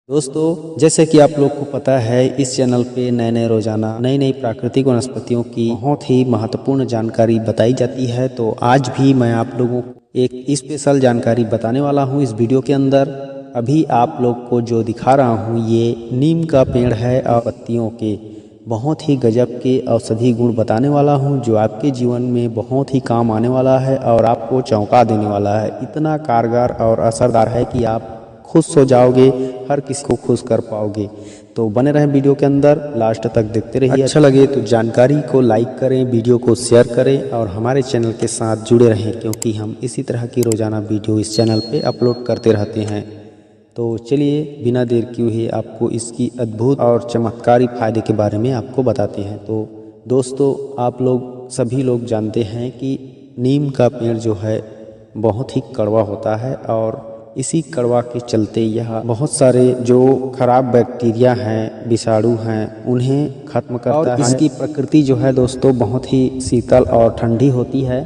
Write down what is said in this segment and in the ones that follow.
दोस्तों, जैसे कि आप लोग को पता है, इस चैनल पे नए नए रोजाना नई नई प्राकृतिक वनस्पतियों की बहुत ही महत्वपूर्ण जानकारी बताई जाती है। तो आज भी मैं आप लोगों को एक स्पेशल जानकारी बताने वाला हूं इस वीडियो के अंदर। अभी आप लोग को जो दिखा रहा हूं ये नीम का पेड़ है और पत्तियों के बहुत ही गजब के औषधि गुण बताने वाला हूं, जो आपके जीवन में बहुत ही काम आने वाला है और आपको चौंका देने वाला है। इतना कारगर और असरदार है कि आप खुश हो जाओगे, हर किसी को खुश कर पाओगे। तो बने रहें वीडियो के अंदर, लास्ट तक देखते रहिए। अच्छा लगे तो जानकारी को लाइक करें, वीडियो को शेयर करें और हमारे चैनल के साथ जुड़े रहें, क्योंकि हम इसी तरह की रोजाना वीडियो इस चैनल पे अपलोड करते रहते हैं। तो चलिए बिना देर किए हुए आपको इसकी अद्भुत और चमत्कारी फायदे के बारे में आपको बताते हैं। तो दोस्तों, आप लोग सभी लोग जानते हैं कि नीम का पेड़ जो है बहुत ही कड़वा होता है और इसी कड़वा के चलते यह बहुत सारे जो खराब बैक्टीरिया हैं, विषाणु हैं, उन्हें खत्म करता है। इसकी प्रकृति जो है दोस्तों बहुत ही शीतल और ठंडी होती है।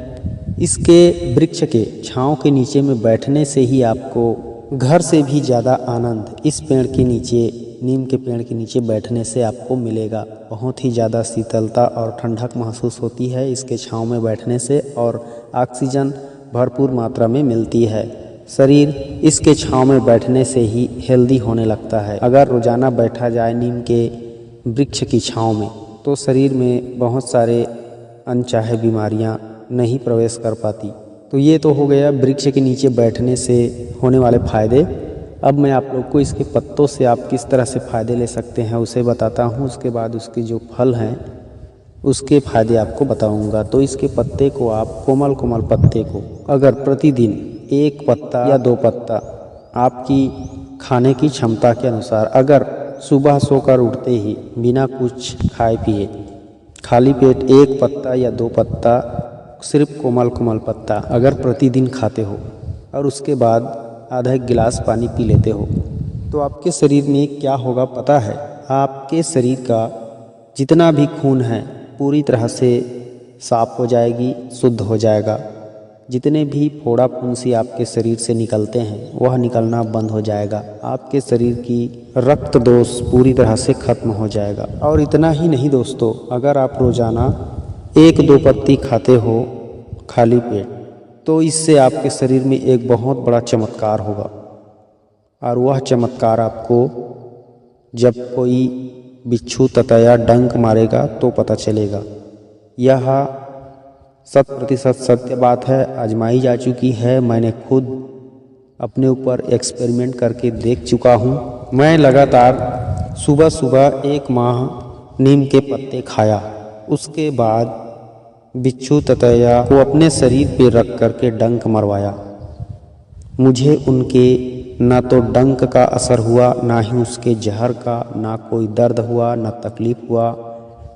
इसके वृक्ष के छांव के नीचे में बैठने से ही आपको घर से भी ज़्यादा आनंद इस पेड़ के नीचे, नीम के पेड़ के नीचे बैठने से आपको मिलेगा। बहुत ही ज़्यादा शीतलता और ठंडक महसूस होती है इसके छांव में बैठने से, और ऑक्सीजन भरपूर मात्रा में मिलती है। शरीर इसके छांव में बैठने से ही हेल्दी होने लगता है। अगर रोज़ाना बैठा जाए नीम के वृक्ष की छांव में तो शरीर में बहुत सारे अनचाहे बीमारियां नहीं प्रवेश कर पाती। तो ये तो हो गया वृक्ष के नीचे बैठने से होने वाले फ़ायदे। अब मैं आप लोग को इसके पत्तों से आप किस तरह से फ़ायदे ले सकते हैं उसे बताता हूँ। उसके बाद उसके जो फल हैं उसके फ़ायदे आपको बताऊँगा। तो इसके पत्ते को आप, कोमल कोमल पत्ते को अगर प्रतिदिन एक पत्ता या दो पत्ता आपकी खाने की क्षमता के अनुसार, अगर सुबह सोकर उठते ही बिना कुछ खाए पिए खाली पेट एक पत्ता या दो पत्ता, सिर्फ कोमल कोमल पत्ता अगर प्रतिदिन खाते हो और उसके बाद आधा एक गिलास पानी पी लेते हो, तो आपके शरीर में क्या होगा पता है? आपके शरीर का जितना भी खून है पूरी तरह से साफ हो जाएगी, शुद्ध हो जाएगा। जितने भी फोड़ा फुंसी आपके शरीर से निकलते हैं वह निकलना बंद हो जाएगा। आपके शरीर की रक्त दोष पूरी तरह से खत्म हो जाएगा। और इतना ही नहीं दोस्तों, अगर आप रोज़ाना एक दो पत्ती खाते हो खाली पेट, तो इससे आपके शरीर में एक बहुत बड़ा चमत्कार होगा। और वह चमत्कार आपको जब कोई बिच्छू ततैया डंक मारेगा तो पता चलेगा। यह 100% सत्य बात है, आजमाई जा चुकी है। मैंने खुद अपने ऊपर एक्सपेरिमेंट करके देख चुका हूँ। मैं लगातार सुबह सुबह 1 माह नीम के पत्ते खाया, उसके बाद बिच्छू ततैया को अपने शरीर पे रख करके डंक मरवाया। मुझे उनके ना तो डंक का असर हुआ, ना ही उसके जहर का, ना कोई दर्द हुआ, ना तकलीफ़ हुआ।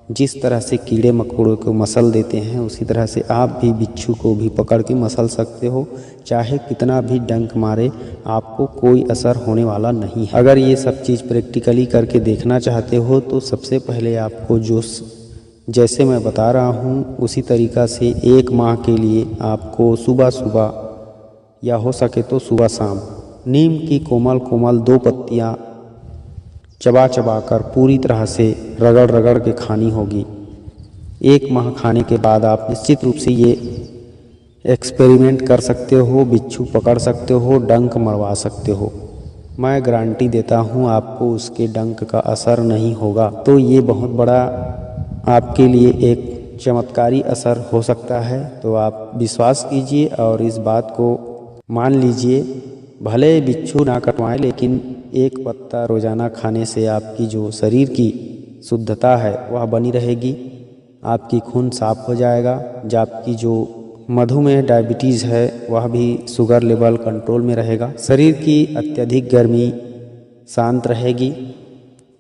जिस तरह से कीड़े मकोड़ों को मसल देते हैं उसी तरह से आप भी बिच्छू को भी पकड़ के मसल सकते हो। चाहे कितना भी डंक मारे, आपको कोई असर होने वाला नहीं है। अगर ये सब चीज़ प्रैक्टिकली करके देखना चाहते हो तो सबसे पहले आपको जो जैसे मैं बता रहा हूँ उसी तरीक़ा से 1 माह के लिए आपको सुबह सुबह या हो सके तो सुबह शाम नीम की कोमल कोमल 2 पत्तियाँ चबा चबा कर पूरी तरह से रगड़ रगड़ के खानी होगी। 1 माह खाने के बाद आप निश्चित रूप से ये एक्सपेरिमेंट कर सकते हो, बिच्छू पकड़ सकते हो, डंक मरवा सकते हो। मैं गारंटी देता हूँ आपको उसके डंक का असर नहीं होगा। तो ये बहुत बड़ा आपके लिए एक चमत्कारी असर हो सकता है। तो आप विश्वास कीजिए और इस बात को मान लीजिए। भले बिच्छू ना कटवाएं, लेकिन 1 पत्ता रोज़ाना खाने से आपकी जो शरीर की शुद्धता है वह बनी रहेगी। आपकी खून साफ हो जाएगा। जो आपकी जो मधुमेह डायबिटीज़ है वह भी, शुगर लेवल कंट्रोल में रहेगा। शरीर की अत्यधिक गर्मी शांत रहेगी।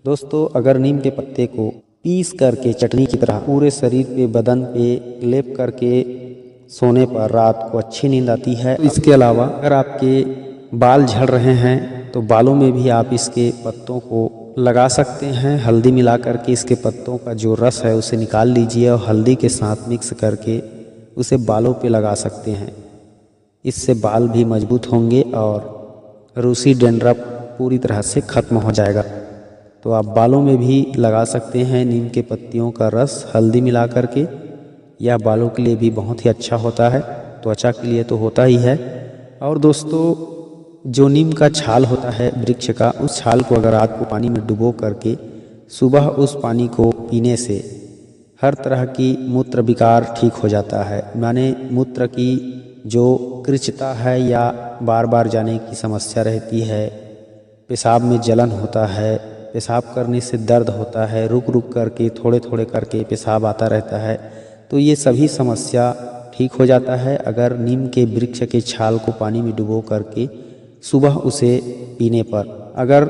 दोस्तों, अगर नीम के पत्ते को पीस करके चटनी की तरह पूरे शरीर पे, बदन पे लेप करके सोने पर रात को अच्छी नींद आती है। इसके अलावा अगर आपके बाल झड़ रहे हैं तो बालों में भी आप इसके पत्तों को लगा सकते हैं। हल्दी मिला करके इसके पत्तों का जो रस है उसे निकाल लीजिए और हल्दी के साथ मिक्स करके उसे बालों पे लगा सकते हैं। इससे बाल भी मजबूत होंगे और रूसी डैंड्रफ पूरी तरह से ख़त्म हो जाएगा। तो आप बालों में भी लगा सकते हैं नीम के पत्तियों का रस हल्दी मिला करके। यह बालों के लिए भी बहुत ही अच्छा होता है, त्वचा के लिए तो होता ही है। और दोस्तों, जो नीम का छाल होता है वृक्ष का, उस छाल को अगर रात को पानी में डुबो करके सुबह उस पानी को पीने से हर तरह की मूत्र विकार ठीक हो जाता है। माने मूत्र की जो कृच्छता है या बार बार जाने की समस्या रहती है, पेशाब में जलन होता है, पेशाब करने से दर्द होता है, रुक रुक करके थोड़े थोड़े करके पेशाब आता रहता है, तो ये सभी समस्या ठीक हो जाता है अगर नीम के वृक्ष के छाल को पानी में डुबो करके सुबह उसे पीने पर। अगर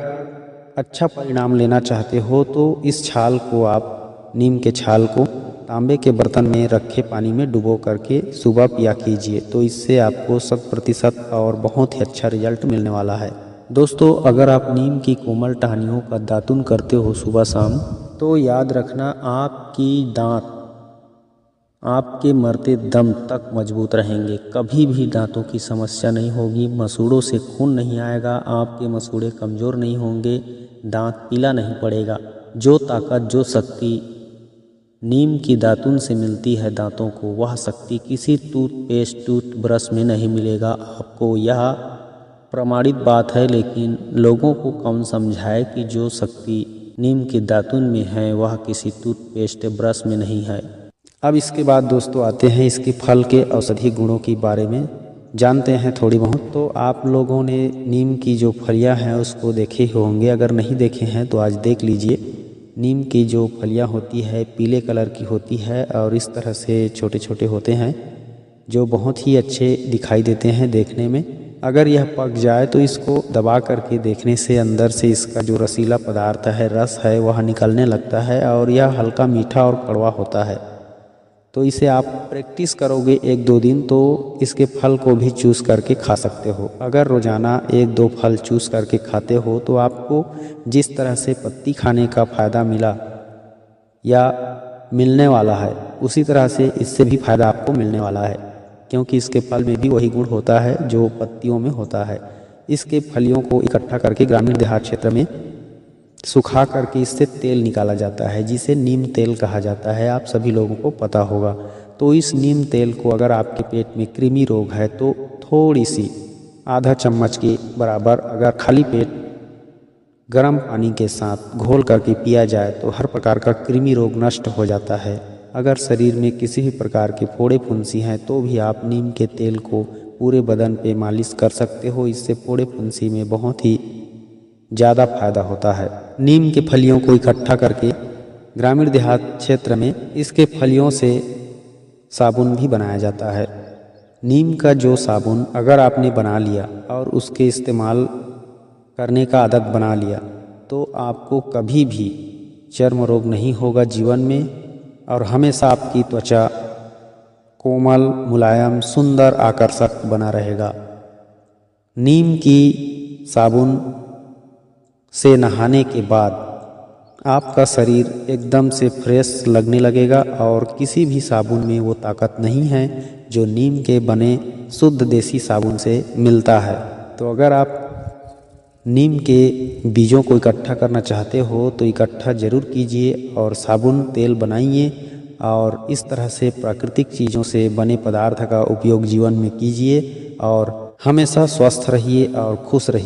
अच्छा परिणाम लेना चाहते हो तो इस छाल को आप नीम के छाल को तांबे के बर्तन में रखे पानी में डुबो करके सुबह पिया कीजिए, तो इससे आपको 100% और बहुत ही अच्छा रिजल्ट मिलने वाला है। दोस्तों, अगर आप नीम की कोमल टहनियों का दातुन करते हो सुबह शाम, तो याद रखना आपकी दांत आपके मरते दम तक मजबूत रहेंगे। कभी भी दांतों की समस्या नहीं होगी, मसूड़ों से खून नहीं आएगा, आपके मसूड़े कमज़ोर नहीं होंगे, दांत पीला नहीं पड़ेगा। जो ताकत, जो शक्ति नीम की दातुन से मिलती है दांतों को, वह शक्ति किसी टूथपेस्ट टूथब्रश में नहीं मिलेगा आपको। यह प्रमाणित बात है, लेकिन लोगों को कौन समझाए कि जो शक्ति नीम की दातुन में है वह किसी टूथपेस्ट ब्रश में नहीं है। अब इसके बाद दोस्तों आते हैं इसके फल के औषधि गुणों के बारे में जानते हैं थोड़ी बहुत। तो आप लोगों ने नीम की जो फलियां हैं उसको देखे ही होंगे, अगर नहीं देखे हैं तो आज देख लीजिए। नीम की जो फलियां होती है पीले कलर की होती है और इस तरह से छोटे छोटे होते हैं, जो बहुत ही अच्छे दिखाई देते हैं देखने में। अगर यह पक जाए तो इसको दबा करके देखने से अंदर से इसका जो रसीला पदार्थ है, रस है, वह निकलने लगता है और यह हल्का मीठा और कड़वा होता है। तो इसे आप प्रैक्टिस करोगे 1-2 दिन तो इसके फल को भी चूस करके खा सकते हो। अगर रोज़ाना 1-2 फल चूस करके खाते हो तो आपको जिस तरह से पत्ती खाने का फ़ायदा मिला या मिलने वाला है, उसी तरह से इससे भी फ़ायदा आपको मिलने वाला है, क्योंकि इसके फल में भी वही गुण होता है जो पत्तियों में होता है। इसके फलियों को इकट्ठा करके ग्रामीण देहात क्षेत्र में सुखा करके इससे तेल निकाला जाता है, जिसे नीम तेल कहा जाता है, आप सभी लोगों को पता होगा। तो इस नीम तेल को अगर आपके पेट में कृमि रोग है तो थोड़ी सी आधा चम्मच के बराबर अगर खाली पेट गर्म पानी के साथ घोल करके पिया जाए तो हर प्रकार का कृमि रोग नष्ट हो जाता है। अगर शरीर में किसी भी प्रकार के फोड़े फुंसी हैं तो भी आप नीम के तेल को पूरे बदन पे मालिश कर सकते हो। इससे फोड़े फुंसी में बहुत ही ज़्यादा फायदा होता है। नीम के फलियों को इकट्ठा करके ग्रामीण देहात क्षेत्र में इसके फलियों से साबुन भी बनाया जाता है। नीम का जो साबुन अगर आपने बना लिया और उसके इस्तेमाल करने का आदत बना लिया तो आपको कभी भी चर्म रोग नहीं होगा जीवन में, और हमेशा आपकी त्वचा कोमल, मुलायम, सुंदर, आकर्षक बना रहेगा। नीम की साबुन से नहाने के बाद आपका शरीर एकदम से फ्रेश लगने लगेगा और किसी भी साबुन में वो ताकत नहीं है जो नीम के बने शुद्ध देसी साबुन से मिलता है। तो अगर आप नीम के बीजों को इकट्ठा करना चाहते हो तो इकट्ठा ज़रूर कीजिए और साबुन तेल बनाइए और इस तरह से प्राकृतिक चीज़ों से बने पदार्थ का उपयोग जीवन में कीजिए और हमेशा स्वस्थ रहिए और खुश रहिए।